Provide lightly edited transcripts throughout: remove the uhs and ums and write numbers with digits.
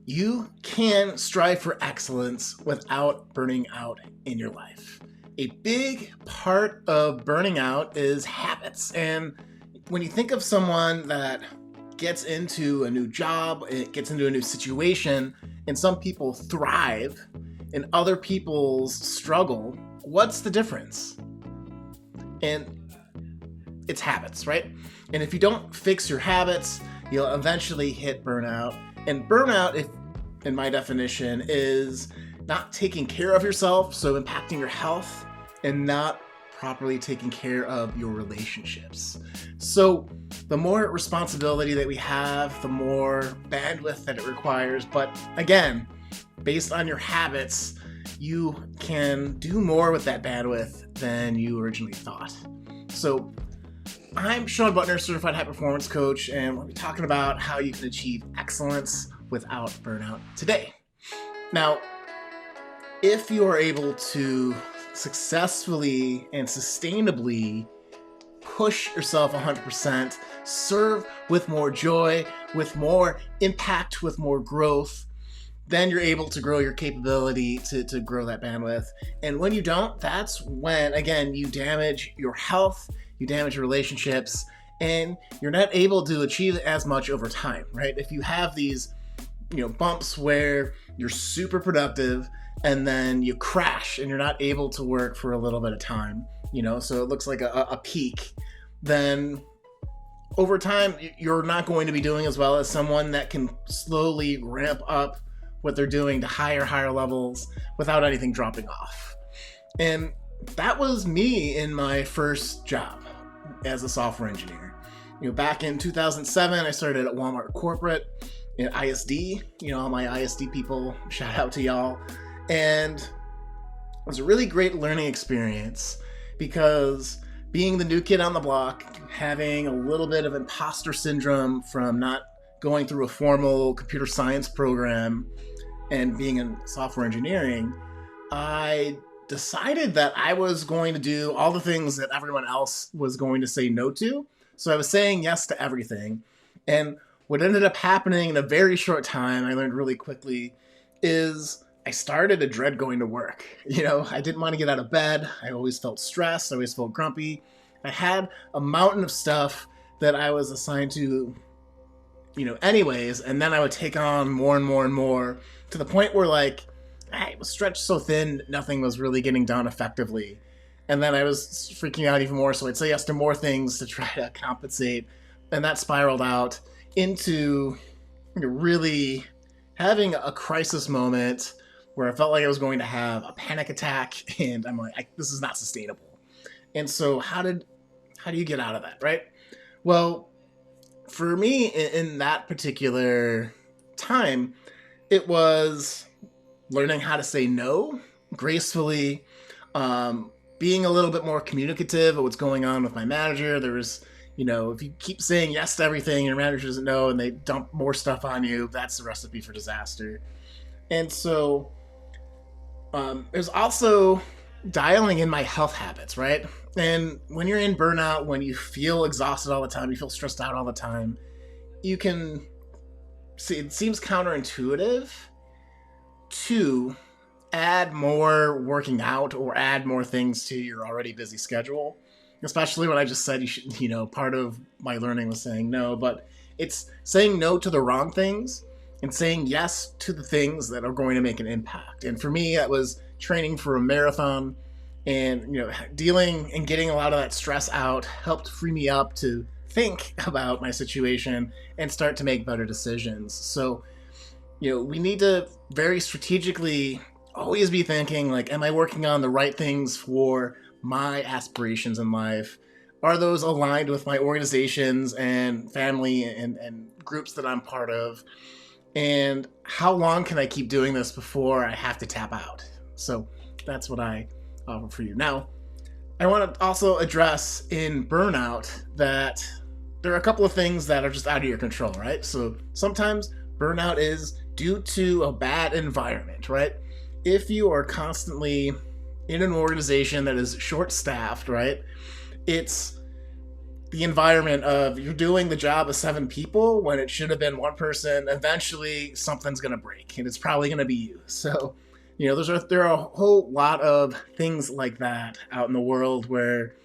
You can strive for excellence without burning out in your life. A big part of burning out is habits. And when you think of someone that gets into a new job, it gets into a new situation, and some people thrive and other people struggle, what's the difference? And it's habits, right? And if you don't fix your habits, you'll eventually hit burnout. And burnout, if in my definition, is not taking care of yourself, so impacting your health, and not properly taking care of your relationships. So the more responsibility that we have, the more bandwidth that it requires. But again, based on your habits, you can do more with that bandwidth than you originally thought. So I'm Sean Butner, Certified High Performance Coach, and we'll be talking about how you can achieve excellence without burnout today. Now, if you are able to successfully and sustainably push yourself 100%, serve with more joy, with more impact, with more growth, then you're able to grow your capability to grow that bandwidth. And when you don't, that's when, again, you damage your health, you damage your relationships, and you're not able to achieve as much over time, right? If you have these, bumps where you're super productive and then you crash and you're not able to work for a little bit of time, so it looks like a peak, then over time, you're not going to be doing as well as someone that can slowly ramp up what they're doing to higher levels without anything dropping off. And that was me in my first job as a software engineer. Back in 2007, I started at Walmart Corporate in ISD. All my ISD people, shout out to y'all. And it was a really great learning experience because being the new kid on the block, having a little bit of imposter syndrome from not going through a formal computer science program and being in software engineering, I decided that I was going to do all the things that everyone else was going to say no to. So I was saying yes to everything. And what ended up happening in a very short time, I learned really quickly, is I started to dread going to work. I didn't want to get out of bed. I always felt stressed. I always felt grumpy. I had a mountain of stuff that I was assigned to, anyways, and then I would take on more and more and more to the point where I was stretched so thin, nothing was really getting done effectively. And then I was freaking out even more, so I'd say yes to more things to try to compensate. And that spiraled out into really having a crisis moment where I felt like I was going to have a panic attack, and I'm like, this is not sustainable. And so how do you get out of that, right? Well, for me, in that particular time, it was learning how to say no gracefully, being a little bit more communicative of what's going on with my manager. There was, if you keep saying yes to everything, your manager doesn't know, and they dump more stuff on you, that's the recipe for disaster. And so there's also dialing in my health habits, right? And when you're in burnout, when you feel exhausted all the time, you feel stressed out all the time, you can see, it seems counterintuitive to add more working out or add more things to your already busy schedule, especially when I just said you should, part of my learning was saying no, but it's saying no to the wrong things and saying yes to the things that are going to make an impact. And for me, that was training for a marathon, and dealing and getting a lot of that stress out helped free me up to think about my situation and start to make better decisions. So we need to very strategically always be thinking, am I working on the right things for my aspirations in life? Are those aligned with my organizations and family and groups that I'm part of? And how long can I keep doing this before I have to tap out? So that's what I offer for you. Now, I want to also address in burnout that there are a couple of things that are just out of your control, right? So sometimes burnout is due to a bad environment, right? If you are constantly in an organization that is short-staffed, right, it's the environment of you're doing the job of 7 people when it should have been 1 person, eventually something's going to break and it's probably going to be you. So, there are a whole lot of things like that out in the world where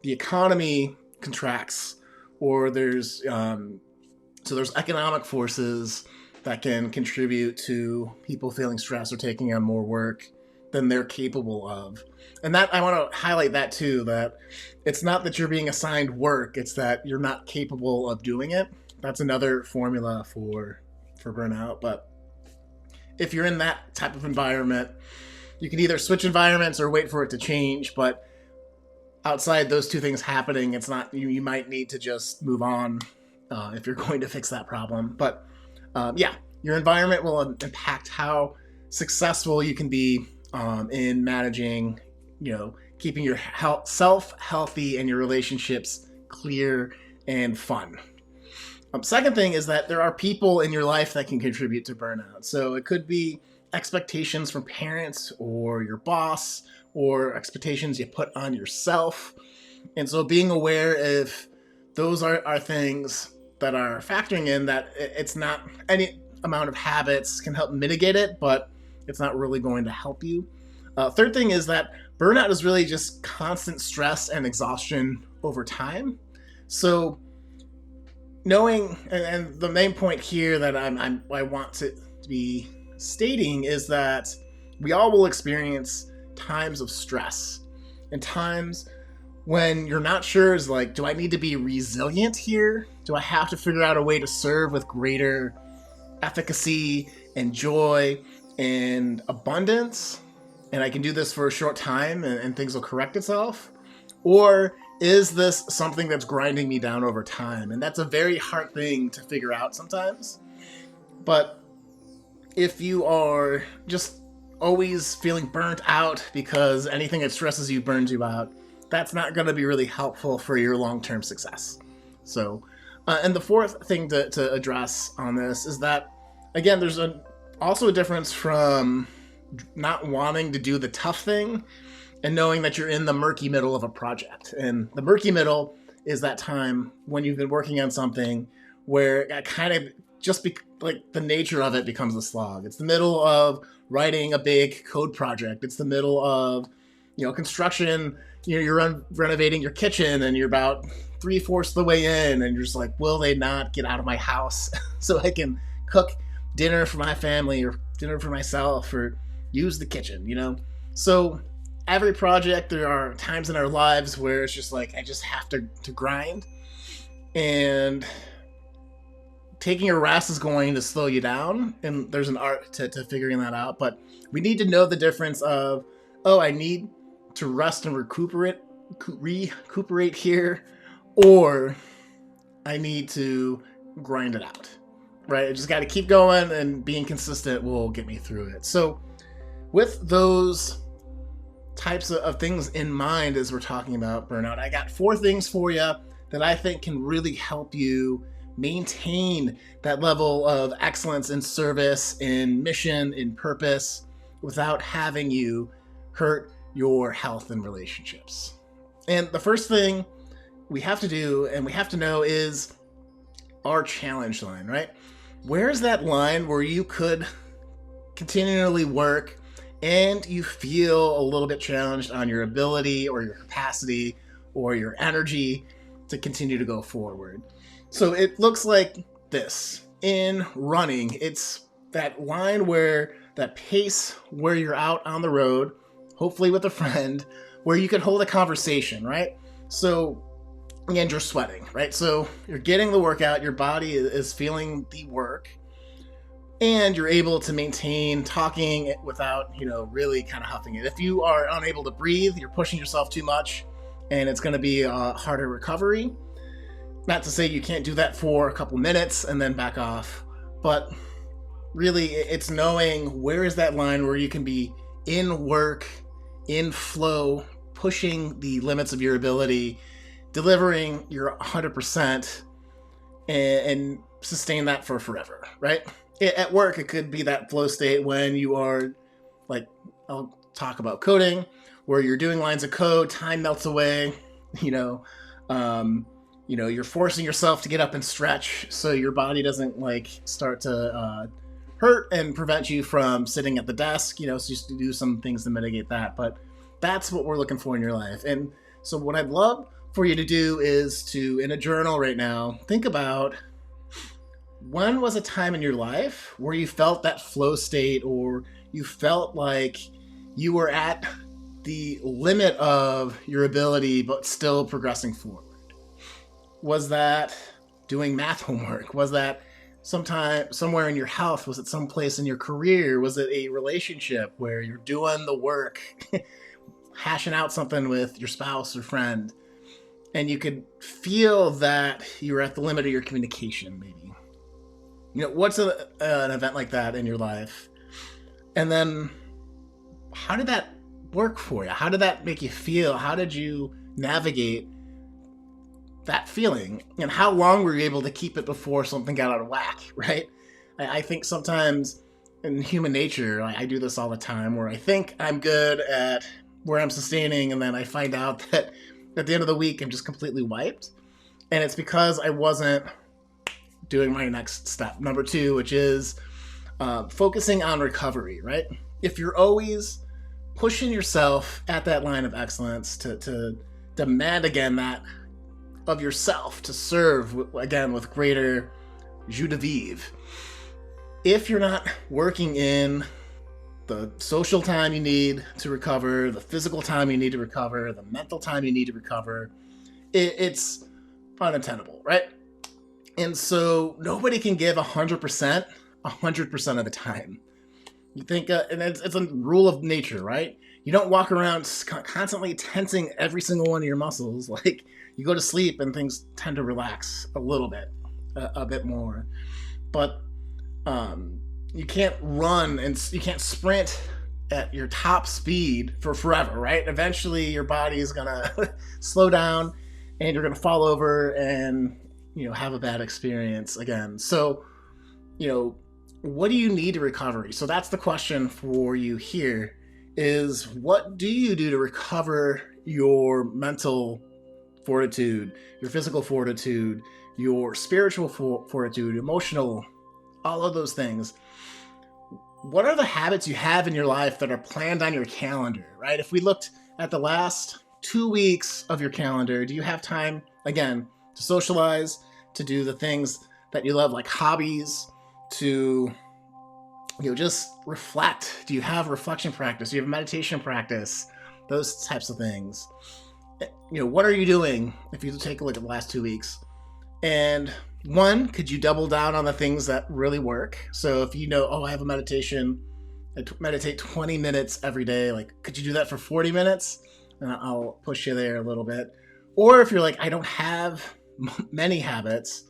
the economy contracts, or there's economic forces that can contribute to people feeling stressed or taking on more work than they're capable of. And that I want to highlight that too, that it's not that you're being assigned work, it's that you're not capable of doing it. That's another formula for burnout. But if you're in that type of environment, you can either switch environments or wait for it to change. But outside those two things happening, it's not, you might need to just move on if you're going to fix that problem. But your environment will impact how successful you can be in managing, keeping your self healthy and your relationships clear and fun. Second thing is that there are people in your life that can contribute to burnout. So it could be expectations from parents or your boss, or expectations you put on yourself. And so being aware if those are things that are factoring in, that it's not, any amount of habits can help mitigate it, but it's not really going to help you. Third thing is that burnout is really just constant stress and exhaustion over time. So knowing, and the main point here that I want to be stating is that we all will experience times of stress and times when you're not sure, is like, do I need to be resilient here? Do I have to figure out a way to serve with greater efficacy and joy and abundance? And I can do this for a short time and things will correct itself? Or is this something that's grinding me down over time? And that's a very hard thing to figure out sometimes. But if you are just always feeling burnt out because anything that stresses you burns you out, that's not going to be really helpful for your long-term success. So, and the fourth thing to address on this is that, again, there's also a difference from not wanting to do the tough thing and knowing that you're in the murky middle of a project. And the murky middle is that time when you've been working on something where it kind of just like the nature of it becomes a slog. It's the middle of writing a big code project. It's the middle of, construction. You're renovating your kitchen and you're about 3/4 of the way in and you're just like, will they not get out of my house so I can cook dinner for my family or dinner for myself or use the kitchen, So every project, there are times in our lives where it's just like, I just have to grind, and taking a rest is going to slow you down, and there's an art to figuring that out. But we need to know the difference of, I need to rest and recuperate here, or I need to grind it out, right? I just got to keep going, and being consistent will get me through it. So with those types of things in mind, as we're talking about burnout, I got 4 things for you that I think can really help you maintain that level of excellence in service, in mission, in purpose, without having you hurt your health and relationships. And the first thing we have to do and we have to know is our challenge line, right? Where's that line where you could continually work and you feel a little bit challenged on your ability or your capacity or your energy to continue to go forward? So it looks like this. In running, it's that line where that pace where you're out on the road, hopefully with a friend, where you can hold a conversation, right? So, and you're sweating, right? So you're getting the workout, your body is feeling the work, and you're able to maintain talking without, really kind of huffing it. If you are unable to breathe, you're pushing yourself too much, and it's going to be a harder recovery. Not to say you can't do that for a couple minutes and then back off, but really it's knowing where is that line where you can be in work, in flow, pushing the limits of your ability, delivering your 100%, and sustain that for forever, right? At work, it could be that flow state when you are, like, I'll talk about coding, where you're doing lines of code, time melts away, you're forcing yourself to get up and stretch so your body doesn't like start to hurt and prevent you from sitting at the desk, so just to do some things to mitigate that. But that's what we're looking for in your life. And so what I'd love for you to do is to, in a journal right now, think about when was a time in your life where you felt that flow state, or you felt like you were at the limit of your ability but still progressing forward. Was that doing math homework? Was that sometime somewhere in your health? Was it someplace in your career? Was it a relationship where you're doing the work, hashing out something with your spouse or friend, and you could feel that you were at the limit of your communication, maybe? What's an event like that in your life? And then how did that work for you? How did that make you feel? How did you navigate that feeling? And how long were you able to keep it before something got out of whack, right? I think sometimes in human nature, I do this all the time, where I think I'm good at where I'm sustaining, and then I find out that at the end of the week, I'm just completely wiped. And it's because I wasn't doing my next step, number 2, which is focusing on recovery, right? If you're always pushing yourself at that line of excellence to demand again that of yourself, to serve again with greater jus de vivre, if you're not working in the social time you need to recover, the physical time you need to recover, the mental time you need to recover, it's unattainable, right? And so nobody can give 100% of the time. You think, and it's a rule of nature, right? You don't walk around constantly tensing every single one of your muscles. Like, you go to sleep and things tend to relax a little bit, a bit more. But you can't run and you can't sprint at your top speed for forever, right? Eventually your body is gonna slow down and you're gonna fall over and have a bad experience again. So what do you need to recovery? So that's the question for you here, is what do you do to recover your mental fortitude, your physical fortitude, your spiritual fortitude, emotional, all of those things? What are the habits you have in your life that are planned on your calendar, right? If we looked at the last 2 weeks of your calendar, do you have time, again, to socialize, to do the things that you love, like hobbies, to just reflect? Do you have reflection practice? Do you have meditation practice? Those types of things. What are you doing if you take a look at the last 2 weeks? And one, could you double down on the things that really work? So if I have a meditation, I meditate 20 minutes every day, like, could you do that for 40 minutes? And I'll push you there a little bit. Or if you're like, I don't have many habits,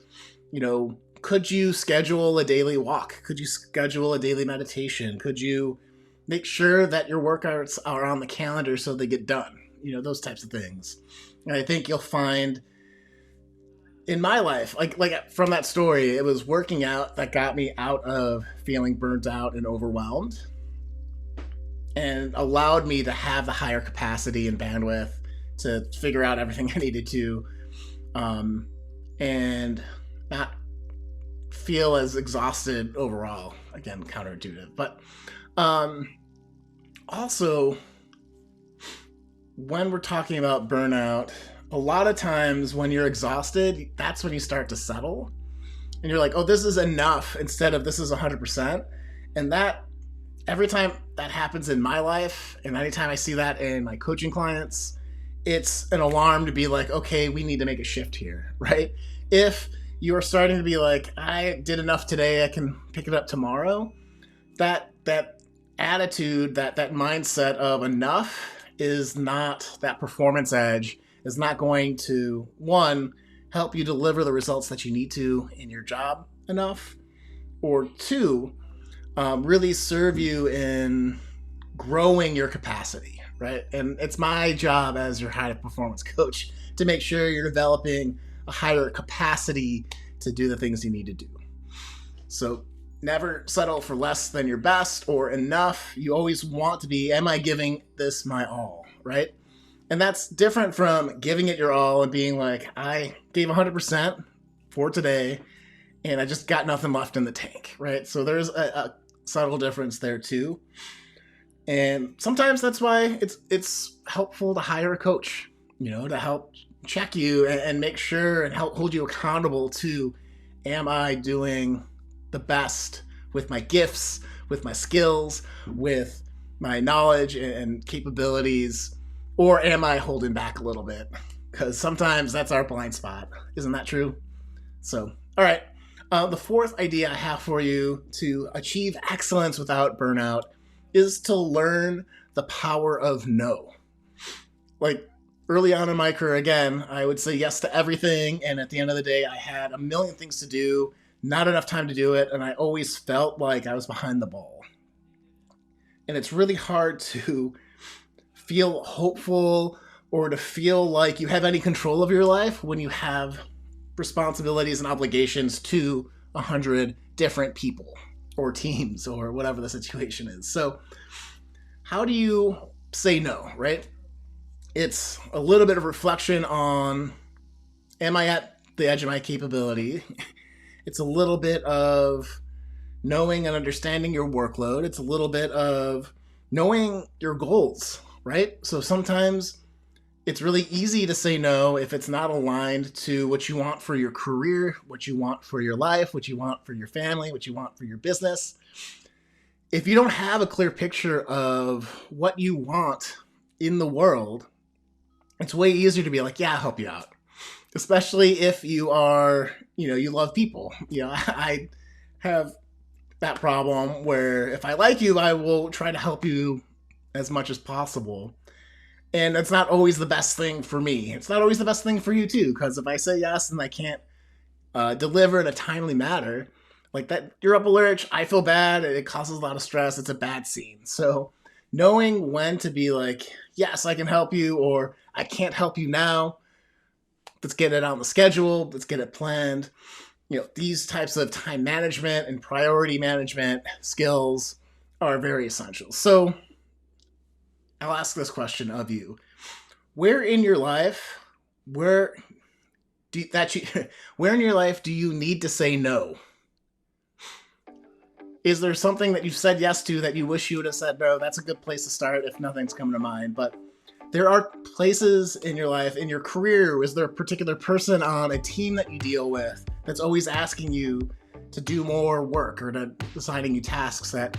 could you schedule a daily walk? Could you schedule a daily meditation? Could you make sure that your workouts are on the calendar so they get done? Those types of things. And I think you'll find in my life, like from that story, it was working out that got me out of feeling burnt out and overwhelmed, and allowed me to have the higher capacity and bandwidth to figure out everything I needed to, and not feel as exhausted overall. Again, counterintuitive. But also, when we're talking about burnout, a lot of times when you're exhausted, that's when you start to settle. And you're like, oh, this is enough, instead of this is 100%. And that, every time that happens in my life, and anytime I see that in my coaching clients, it's an alarm to be like, okay, we need to make a shift here, right? If you are starting to be like, I did enough today, I can pick it up tomorrow, that attitude, that mindset of enough is not, that performance edge is not going to, one, help you deliver the results that you need to in your job enough, or two, really serve you in growing your capacity, right? And it's my job as your high performance coach to make sure you're developing a higher capacity to do the things you need to do. So never settle for less than your best or enough. You always want to be, am I giving this my all, right? And that's different from giving it your all and being like, I gave 100% for today and I just got nothing left in the tank, right? So there's a subtle difference there too. And sometimes that's why it's helpful to hire a coach, to help check you and make sure and help hold you accountable to, am I doing the best with my gifts, with my skills, with my knowledge and capabilities, or am I holding back a little bit? Because sometimes that's our blind spot. Isn't that true? So, all right. The fourth idea I have for you to achieve excellence without burnout is to learn the power of no. Like early on in my career, again, I would say yes to everything. And at the end of the day, I had a million things to do, not enough time to do it. And I always felt like I was behind the ball. And it's really hard to feel hopeful or to feel like you have any control of your life when you have responsibilities and obligations to 100 different people or teams or whatever the situation is. So how do you say no, right? It's a little bit of reflection on, am I at the edge of my capability? It's a little bit of knowing and understanding your workload. It's a little bit of knowing your goals, right? So sometimes it's really easy to say no if it's not aligned to what you want for your career, what you want for your life, what you want for your family, what you want for your business. If you don't have a clear picture of what you want in the world, it's way easier to be like, yeah, I'll help you out. Especially if you are, you love people. I have that problem where if I like you, I will try to help you as much as possible. And it's not always the best thing for me. It's not always the best thing for you too, because if I say yes and I can't deliver in a timely manner, like that, you're up a lurch, I feel bad, it causes a lot of stress, it's a bad scene. So knowing when to be like, yes, I can help you, or I can't help you now, let's get it on the schedule, let's get it planned. These types of time management and priority management skills are very essential. So I'll ask this question of you. Where in your life do you need to say no? Is there something that you've said yes to that you wish you would have said no? That's a good place to start if nothing's coming to mind. But there are places in your life, in your career, is there a particular person on a team that you deal with that's always asking you to do more work or to assigning you tasks that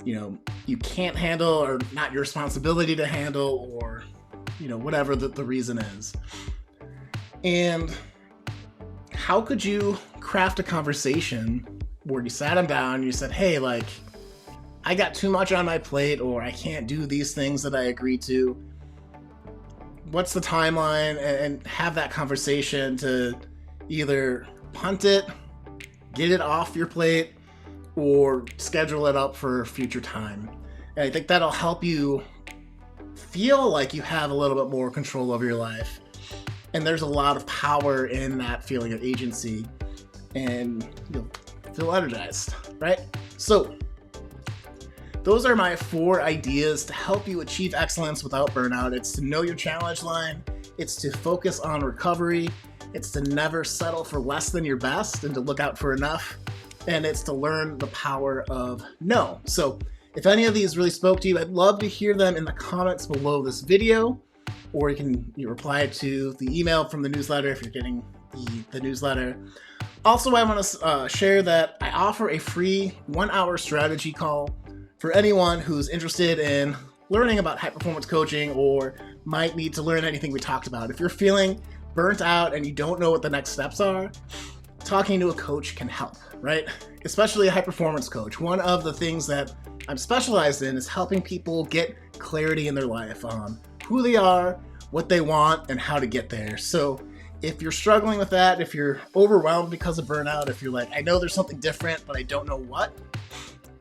you can't handle or not your responsibility to handle, or whatever the reason is? And how could you craft a conversation where you sat them down and you said, hey, like, I got too much on my plate, or I can't do these things that I agreed to. What's the timeline? And have that conversation to either punt it, get it off your plate, or schedule it up for future time. And I think that'll help you feel like you have a little bit more control over your life. And there's a lot of power in that feeling of agency, and you'll feel energized, right? So those are my 4 ideas to help you achieve excellence without burnout. It's to know your challenge line. It's to focus on recovery. It's to never settle for less than your best and to look out for enough. And it's to learn the power of no. So if any of these really spoke to you, I'd love to hear them in the comments below this video, or you can reply to the email from the newsletter if you're getting the newsletter. Also, I want to share that I offer a free 1-hour strategy call for anyone who's interested in learning about high-performance coaching or might need to learn anything we talked about. If you're feeling burnt out and you don't know what the next steps are, talking to a coach can help, right? Especially a high-performance coach. One of the things that I'm specialized in is helping people get clarity in their life on who they are, what they want, and how to get there. So if you're struggling with that, if you're overwhelmed because of burnout, if you're like, I know there's something different, but I don't know what,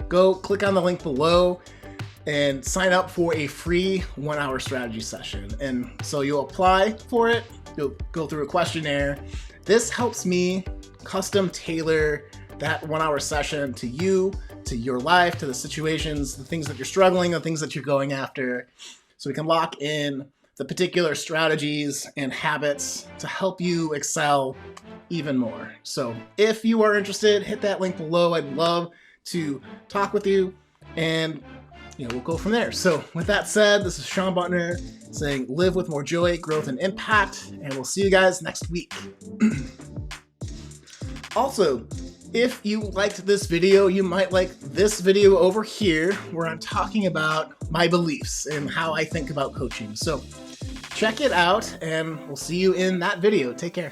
go click on the link below and sign up for a free 1-hour strategy session. And so you'll apply for it, you'll go through a questionnaire. This helps me custom tailor that 1-hour session to you, to your life, to the situations, the things that you're struggling, the things that you're going after, so we can lock in the particular strategies and habits to help you excel even more. So if you are interested, hit that link below. I'd love to talk with you, and we'll go from there. So with that said, this is Sean Butner saying live with more joy, growth, and impact, and we'll see you guys next week. Also, if you liked this video, you might like this video over here where I'm talking about my beliefs and how I think about coaching. So check it out, and we'll see you in that video. Take care.